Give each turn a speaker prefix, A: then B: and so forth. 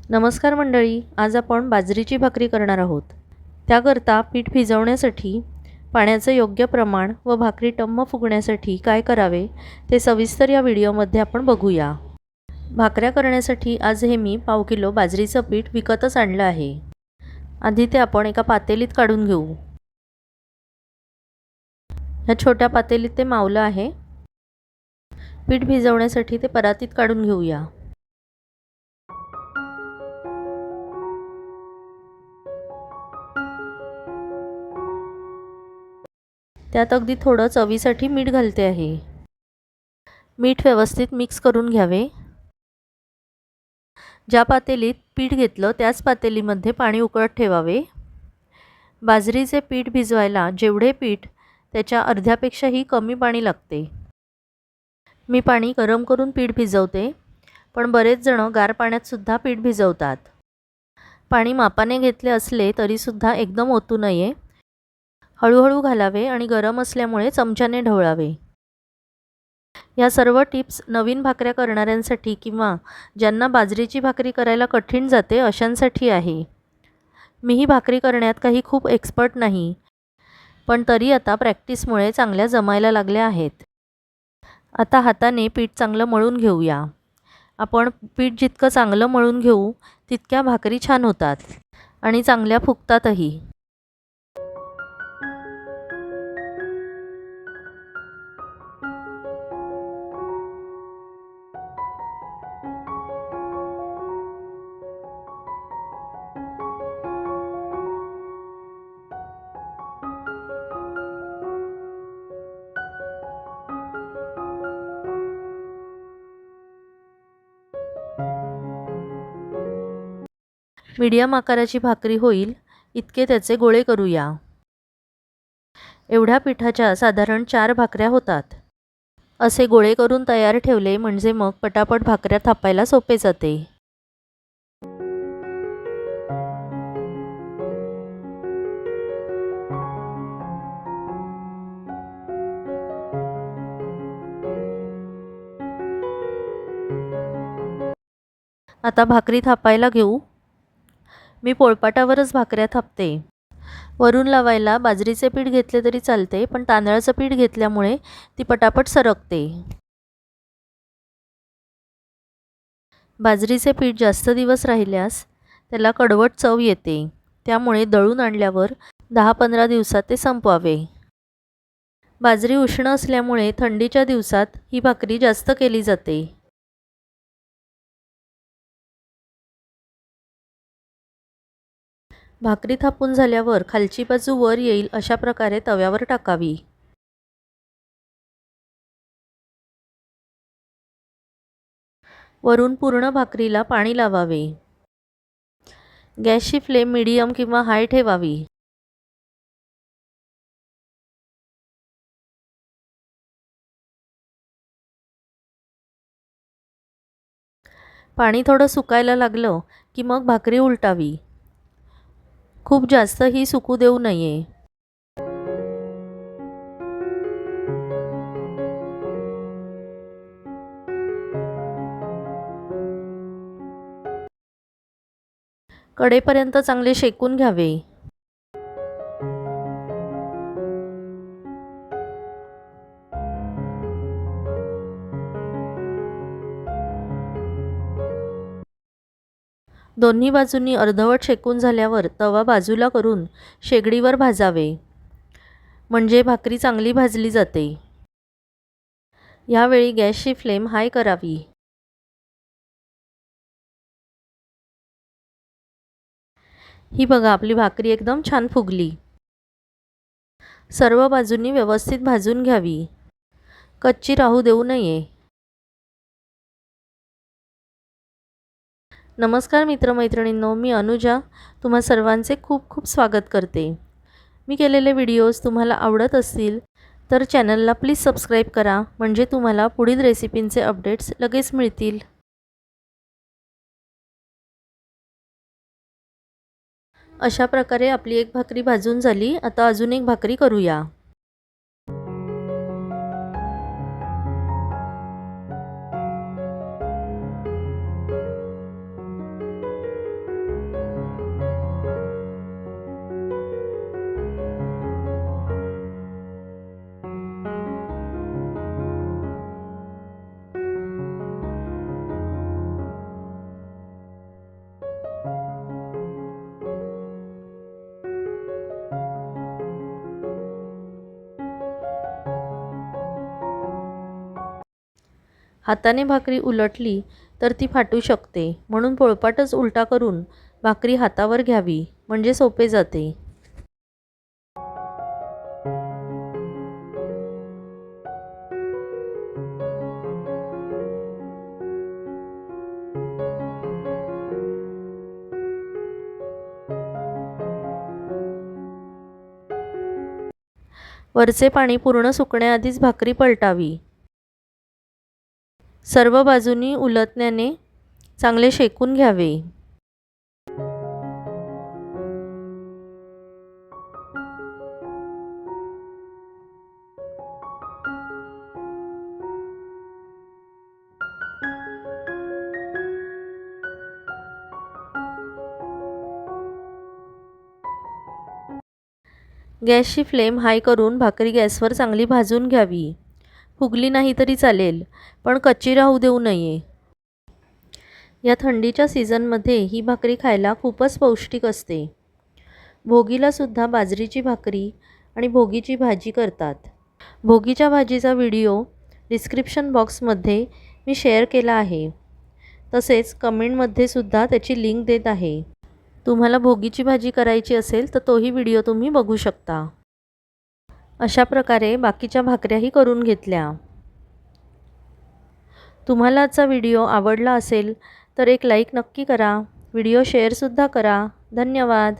A: नमस्कार मंडळी, आज आपण बाजरीची भाकरी करणार आहोत। त्याकरता पीठ भिजवण्यासाठी पाण्याचे योग्य प्रमाण व भाकरी टम्म फुगण्यासाठी काय करावे ते सविस्तर या व्हिडिओमध्ये आपण बघूया। भाकऱ्या करण्यासाठी आज हे मी पाव किलो बाजरीचं पीठ विकतच आणलं आहे। आधी ते आपण एका पातेलीत काढून घेऊ। ह्या छोट्या पातेलीत ते मावलं आहे। पीठ भिजवण्यासाठी ते परातीत काढून घेऊया। त्यात अगदी थोडं चवीसाठी मीठ घालते आहे। मीठ व्यवस्थित मिक्स करून घ्यावे। ज्या पातेलीत पीठ घेतलं त्याच पातेलीमध्ये पाणी उकळत ठेवावे। बाजरीचे पीठ भिजवायला जेवढे पीठ त्याच्या अर्ध्यापेक्षाही कमी पाणी लागते। मी पाणी गरम करून पीठ भिजवते, पण बरेच जण गार पाण्यात सुद्धा पीठ भिजवतात। पाणी मापाने घेतले असले तरी सुद्धा एकदम ओतू नये। हळूहळू घालावे आणि गरम असल्यामुळे चमच्याने ढवळावे। या सर्व टिप्स नवीन भाकऱ्या करणाऱ्यांसाठी किंवा ज्यांना बाजरीची भाकरी करायला कठीण जाते अशांसाठी आहे। मी ही भाकरी करण्यात काही खूप एक्सपर्ट नाही, पण तरी आता प्रॅक्टिसमुळे चांगल्या जमायला लागल्या आहेत। आता हाताने पीठ चांगलं मळून घेऊया। आपण पीठ जितकं चांगलं मळून घेऊ तितक्या भाकरी छान होतात आणि चांगल्या फुगतातही। मीडियम आकाराची भाकरी होईल इतके त्याचे गोळे करूया। एवढ्या पिठाच्या साधारण 4 भाकऱ्या होतात। असे गोळे करून तयार ठेवले म्हणजे मग पटापट भाकऱ्या थापायला सोपे जाते। आता भाकरी थापायला घेऊ। मी पोळपाटावरच भाकऱ्या थापते। वरून लावायला बाजरीचे पीठ घेतले तरी चालते, पण तांदळाचं पीठ घेतल्यामुळे ती पटापट सरकते। बाजरीचे पीठ जास्त दिवस राहिल्यास त्याला कडवट चव येते, त्यामुळे दळून आणल्यावर 10-15 दिवसात ते संपवावे। बाजरी उष्ण असल्यामुळे थंडीच्या दिवसात ही भाकरी जास्त केली जाते। भाकरी थापून झाल्यावर खालची बाजू वर येईल अशा प्रकारे तव्यावर टाकावी। वरून पूर्ण भाकरीला पाणी लावावे। गॅसची फ्लेम मीडियम किंवा हाय ठेवावी। पाणी थोडं सुकायला लागलं की मग भाकरी उलटावी। खूप जास्तही सुकू देऊ नये। कडेपर्यंत चांगले शेकून घ्यावे। दोन्ही बाजूंनी अर्धवट शेकून झाल्यावर तवा बाजूला करून शेगडीवर भाजावे, म्हणजे भाकरी चांगली भाजली जाते। यावेळी गॅसची फ्लेम हाय करावी। ही बघा, आपली भाकरी एकदम छान फुगली। सर्व बाजूंनी व्यवस्थित भाजून घ्यावी, कच्ची राहू देऊ नये। नमस्कार मित्रमैत्रिणींनो, मी अनुजा तुम्हा सर्वांचे खूप खूप स्वागत करते। मी केलेले व्हिडिओज तुम्हाला आवडत असतील तर चॅनलला प्लीज सबस्क्राईब करा, म्हणजे तुम्हाला पुढील रेसिपींचे अपडेट्स लगेच मिळतील। अशा प्रकारे आपली एक भाकरी भाजून झाली। आता अजून एक भाकरी करूया। हाताने भाकरी उलटली तर ती फाटू शकते, म्हणून पोळपाटच उलटा करून भाकरी हातावर घ्यावी, म्हणजे सोपे जाते. वरचे पाणी पूर्ण सुकण्याआधीच भाकरी पलटावी. सर्व बाजूनी उलटण्याने चांगले शेकून घ्यावे. गॅसची फ्लेम हाय करून भाकरी गॅसवर चांगली भाजून घ्यावी. फुगली नाही तरी चालेल, पण कच्ची राहू देऊ नये. या थंडीच्या सीझनमध्ये ही भाकरी खायला खूपच पौष्टिक असते. भोगीलासुद्धा बाजरीची भाकरी आणि भोगीची भाजी करतात. भोगीच्या भाजीचा व्हिडिओ डिस्क्रिप्शन बॉक्समध्ये मी शेअर केला आहे. तसेच कमेंटमध्ये सुद्धा त्याची लिंक देत आहे. तुम्हाला भोगीची भाजी करायची असेल तर तोही व्हिडिओ तुम्ही बघू शकता. अशा प्रकारे बाकीच्या भाकऱ्याही करून घेतल्या. तुम्हाला आजचा व्हिडिओ आवडला असेल तर एक लाईक नक्की करा. व्हिडिओ शेअरसुद्धा करा. धन्यवाद.